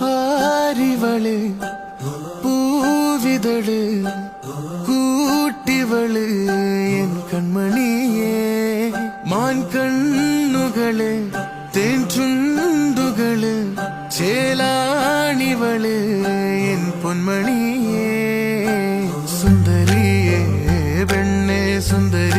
ആരിവള് പൂവിതള് കൂട്ടിവള് N കൺമണിയേ മാൻ കണ്ണുകള് തേൻ ചുണ്ടുകള് ചേലാണിവള് N പൊന്മണിയേ സുന്ദരിയേ പെണ്ണേ സുന്ദരി